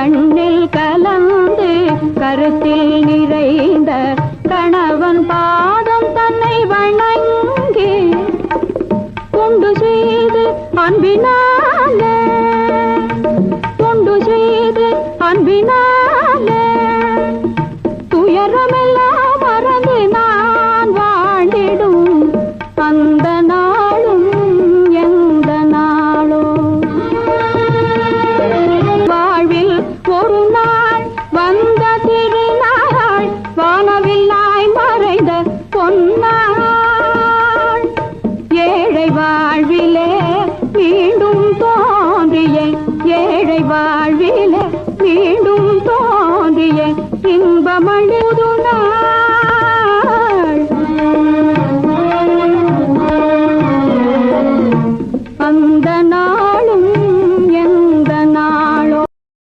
கண்ணில் கலந்து கருத்தில் நிறைந்த கணவன் பாதம் தன்னை வணங்கி கொண்டு செய்து அன்பினாலே துயரமெல்லாம் மறந்து நான் வாழ்ந்திடும் அந்த நாளும் எந்த நாளோ வாழ்வில் ஒரு நாள் வந்த திருநாள் வானவில்லாய் மறைந்த பொன்னாள் ஏழை வாழ்விலே மீண்டும் தோன்றிய ஏழை வாழ்விலே மீண்டும் தோன்றிய இன்பமழை